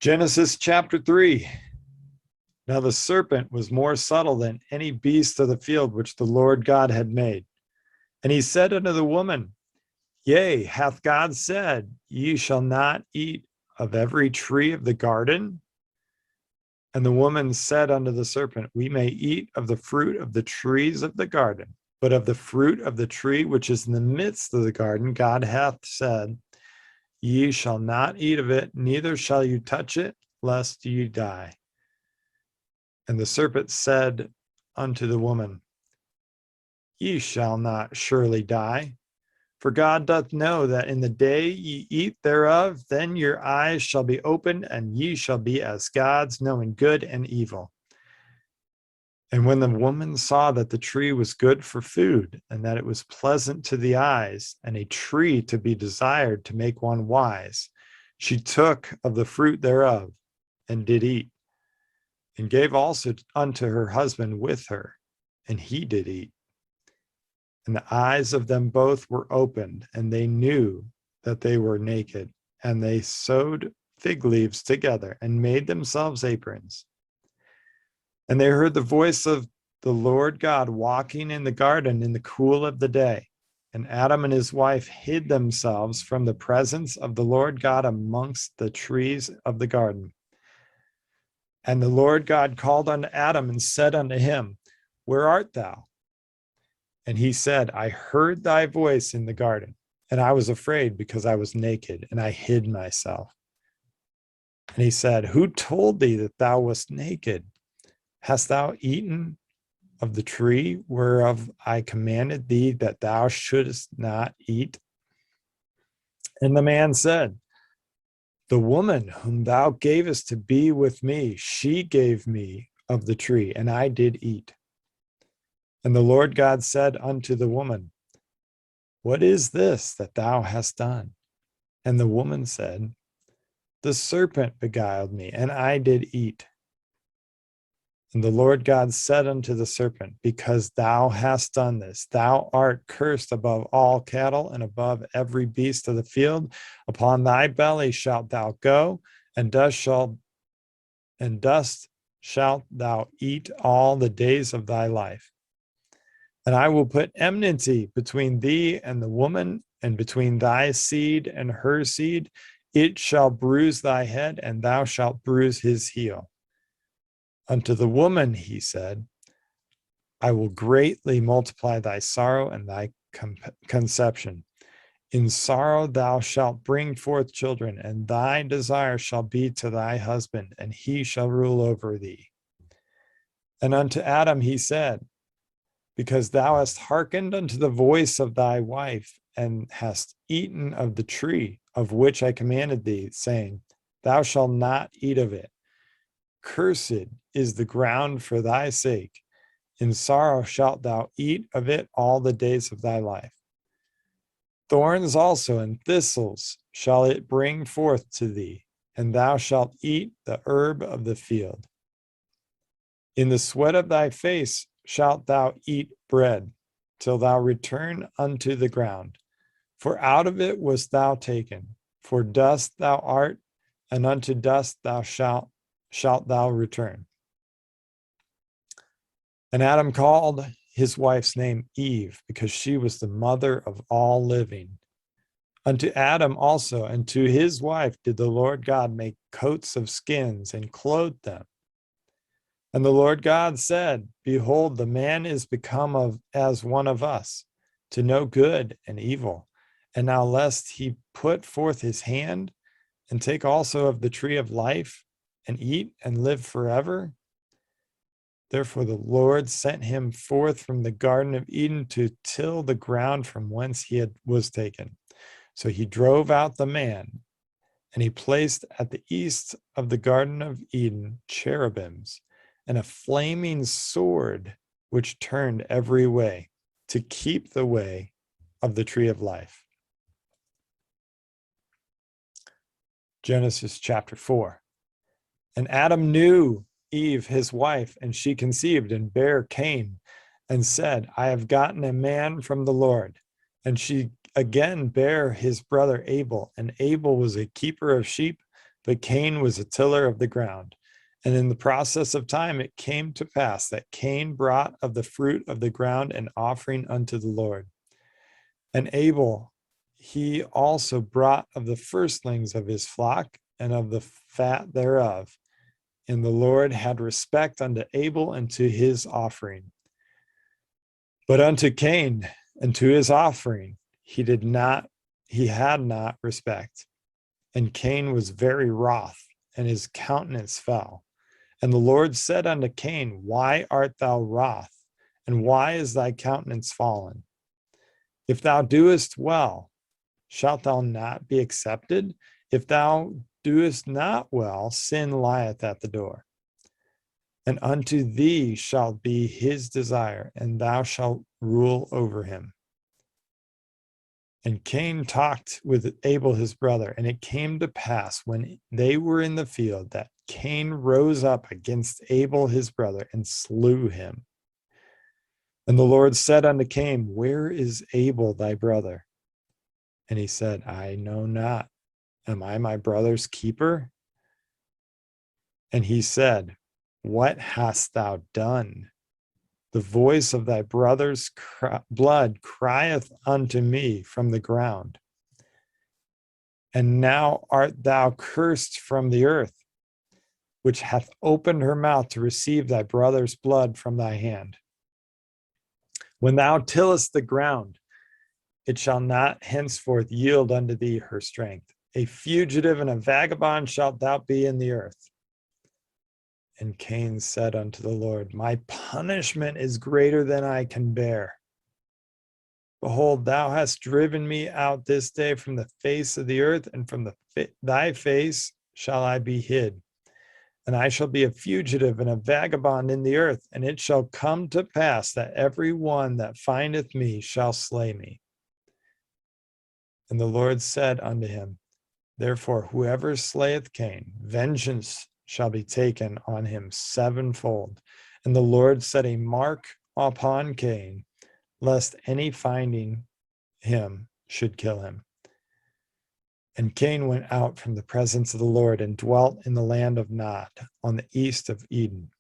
Genesis chapter 3. Now the serpent was more subtle than any beast of the field which the Lord God had made. And he said unto the woman, Yea, hath God said, Ye shall not eat of every tree of the garden? And the woman said unto the serpent, We may eat of the fruit of the trees of the garden, but of the fruit of the tree which is in the midst of the garden, God hath said, Ye shall not eat of it, neither shall you touch it, lest ye die. And the serpent said unto the woman, Ye shall not surely die, for God doth know that in the day ye eat thereof, then your eyes shall be opened, and ye shall be as gods, knowing good and evil. And when the woman saw that the tree was good for food, and that it was pleasant to the eyes, and a tree to be desired to make one wise, she took of the fruit thereof, and did eat, and gave also unto her husband with her, and he did eat. And the eyes of them both were opened, and they knew that they were naked, and they sewed fig leaves together, and made themselves aprons. And they heard the voice of the Lord God walking in the garden in the cool of the day. And Adam and his wife hid themselves from the presence of the Lord God amongst the trees of the garden. And the Lord God called unto Adam and said unto him, Where art thou? And he said, I heard thy voice in the garden, and I was afraid because I was naked, and I hid myself. And he said, Who told thee that thou wast naked? Hast thou eaten of the tree whereof I commanded thee that thou shouldest not eat? And the man said, The woman whom thou gavest to be with me, she gave me of the tree, and I did eat. And the Lord God said unto the woman, What is this that thou hast done? And the woman said, The serpent beguiled me, and I did eat. And the Lord God said unto the serpent, Because thou hast done this, thou art cursed above all cattle and above every beast of the field. Upon thy belly shalt thou go, and dust shalt thou eat all the days of thy life. And I will put enmity between thee and the woman, and between thy seed and her seed. It shall bruise thy head, and thou shalt bruise his heel. Unto the woman he said, I will greatly multiply thy sorrow and thy conception. In sorrow thou shalt bring forth children, and thy desire shall be to thy husband, and he shall rule over thee. And unto Adam he said, Because thou hast hearkened unto the voice of thy wife, and hast eaten of the tree of which I commanded thee, saying, Thou shalt not eat of it. Cursed is the ground for thy sake. In sorrow shalt thou eat of it all the days of thy life. Thorns also and thistles shall it bring forth to thee, and thou shalt eat the herb of the field. In the sweat of thy face shalt thou eat bread, till thou return unto the ground. For out of it wast thou taken. For dust thou art, and unto dust thou shalt thou return. And Adam called his wife's name Eve, because she was the mother of all living. Unto Adam also and to his wife did the Lord God make coats of skins and clothed them. And the Lord God said, Behold, the man is become as one of us, to know good and evil. And now lest he put forth his hand and take also of the tree of life, and eat and live forever. Therefore the Lord sent him forth from the Garden of Eden to till the ground from whence he was taken. So he drove out the man, and he placed at the east of the Garden of Eden cherubims and a flaming sword which turned every way to keep the way of the tree of life. Genesis chapter 4. And Adam knew Eve, his wife, and she conceived and bare Cain, and said, I have gotten a man from the Lord. And she again bare his brother Abel, and Abel was a keeper of sheep, but Cain was a tiller of the ground. And in the process of time, it came to pass that Cain brought of the fruit of the ground an offering unto the Lord. And Abel, he also brought of the firstlings of his flock and of the fat thereof. And the Lord had respect unto Abel and to his offering. But unto Cain and to his offering, he had not respect. And Cain was very wroth, and his countenance fell. And the Lord said unto Cain, Why art thou wroth? And why is thy countenance fallen? If thou doest well, shalt thou not be accepted? If thou doest not well, sin lieth at the door. And unto thee shall be his desire, and thou shalt rule over him. And Cain talked with Abel his brother, and it came to pass when they were in the field that Cain rose up against Abel his brother and slew him. And the Lord said unto Cain, Where is Abel thy brother? And he said, I know not. Am I my brother's keeper? And he said, What hast thou done? The voice of thy brother's blood crieth unto me from the ground. And now art thou cursed from the earth, which hath opened her mouth to receive thy brother's blood from thy hand. When thou tillest the ground, it shall not henceforth yield unto thee her strength. A fugitive and a vagabond shalt thou be in the earth. And Cain said unto the Lord, My punishment is greater than I can bear. Behold, thou hast driven me out this day from the face of the earth, and from thy face shall I be hid. And I shall be a fugitive and a vagabond in the earth, and it shall come to pass that every one that findeth me shall slay me. And the Lord said unto him, Therefore, whoever slayeth Cain, vengeance shall be taken on him sevenfold. And the Lord set a mark upon Cain, lest any finding him should kill him. And Cain went out from the presence of the Lord and dwelt in the land of Nod, on the east of Eden.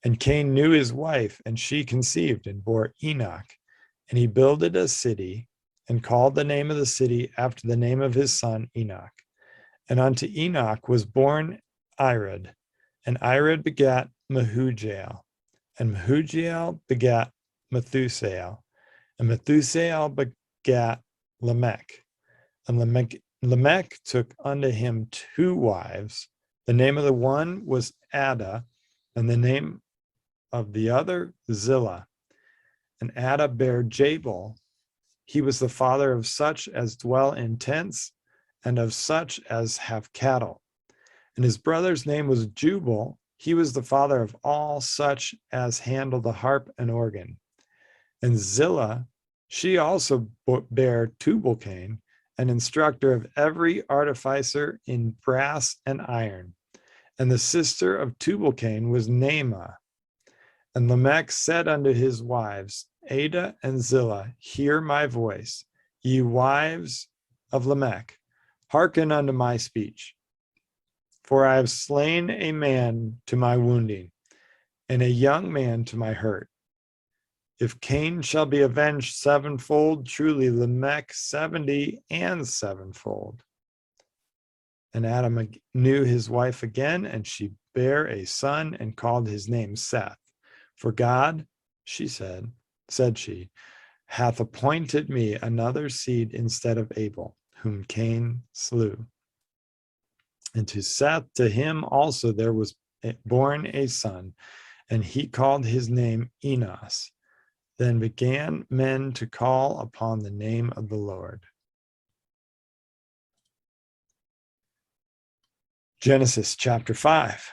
And Cain knew his wife, and she conceived and bore Enoch. And he builded a city, and called the name of the city after the name of his son Enoch. And unto Enoch was born Irad, and Irad begat Mehujael, and Mehujael begat Methusael, and Methusael begat Lamech. And Lamech took unto him two wives. The name of the one was Ada, and the name of the other Zillah. And Ada bare Jabal. He was the father of such as dwell in tents, and of such as have cattle. And his brother's name was Jubal. He was the father of all such as handle the harp and organ. And Zillah, she also bare Tubal-Cain, an instructor of every artificer in brass and iron. And the sister of Tubal-Cain was Naamah. And Lamech said unto his wives, Ada and Zillah, hear my voice. Ye wives of Lamech, hearken unto my speech. For I have slain a man to my wounding, and a young man to my hurt. If Cain shall be avenged sevenfold, truly Lamech 70 and sevenfold. And Adam knew his wife again, and she bare a son, and called his name Seth. For God, said she, hath appointed me another seed instead of Abel, whom Cain slew. And to Seth, to him also there was born a son, and he called his name Enos. Then began men to call upon the name of the Lord. Genesis chapter 5.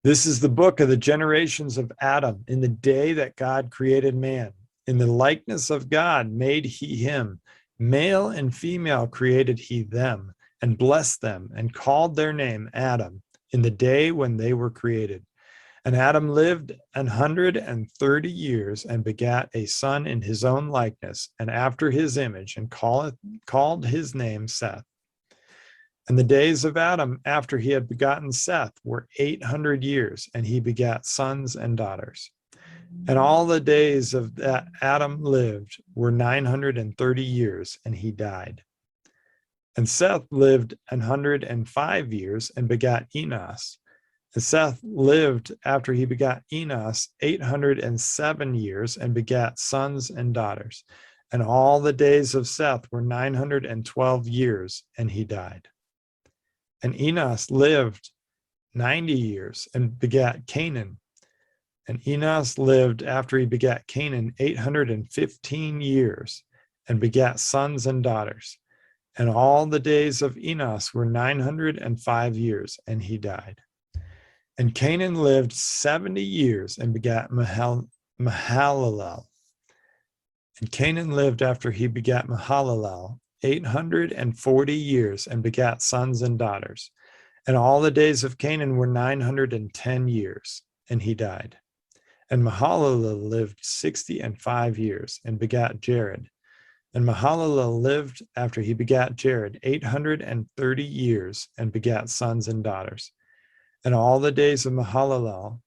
This is the book of the generations of Adam in the day that God created man. In the likeness of God made he him. Male and female created he them, and blessed them, and called their name Adam in the day when they were created. And Adam lived 130 years, and begat a son in his own likeness, and after his image, and called his name Seth. And the days of Adam after he had begotten Seth were 800 years, and he begat sons and daughters. And all the days of that Adam lived were 930 years, and he died. And Seth lived 105 years and begat Enos. And Seth lived after he begat Enos 807 years and begat sons and daughters. And all the days of Seth were 912 years, and he died. And Enos lived 90 years and begat Canaan. And Enos lived after he begat Canaan 815 years and begat sons and daughters. And all the days of Enos were 905 years, and he died. And Canaan lived 70 years and begat Mahalalel. And Canaan lived after he begat Mahalalel 840 years and begat sons and daughters. And all the days of Canaan were 910 years, and he died. And Mahalalel lived 65 years and begat Jared. And Mahalalel lived after he begat Jared 830 years and begat sons and daughters. And all the days of Mahalalel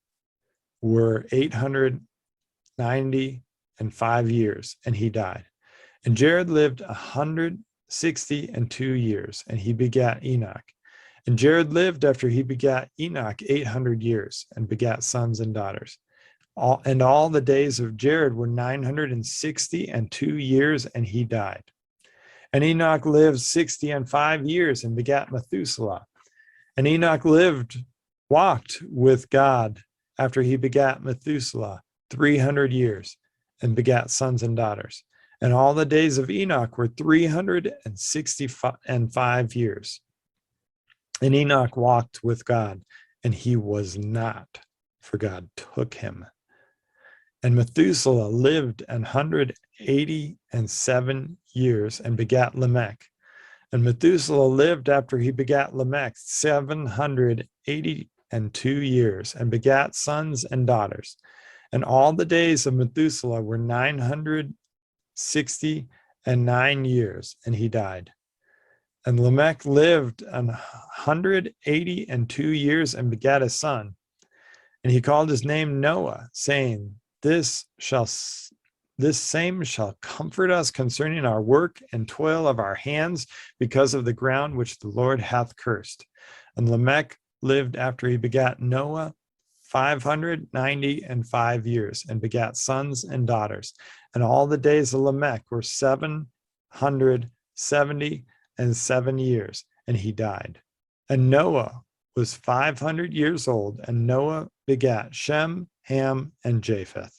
were 895 years, and he died. And Jared lived 162 years, and he begat Enoch. And Jared lived after he begat Enoch 800 years and begat sons and daughters. All the days of Jared were 962 years, and he died. And Enoch lived 65 years and begat Methuselah. And Enoch walked with God after he begat Methuselah 300 years and begat sons and daughters. And all the days of Enoch were 365 years. And Enoch walked with God, and he was not, for God took him. And Methuselah lived 187 years and begat Lamech. And Methuselah lived after he begat Lamech 782 years and begat sons and daughters. And all the days of Methuselah were 969 years, and he died. And Lamech lived 182 years and begat a son. And he called his name Noah, saying, This same shall comfort us concerning our work and toil of our hands, because of the ground which the Lord hath cursed. And Lamech lived after he begat Noah 595 years and begat sons and daughters. And all the days of Lamech were 777 years, and he died. And Noah was 500 years old, and Noah begat Shem, Ham, and Japheth.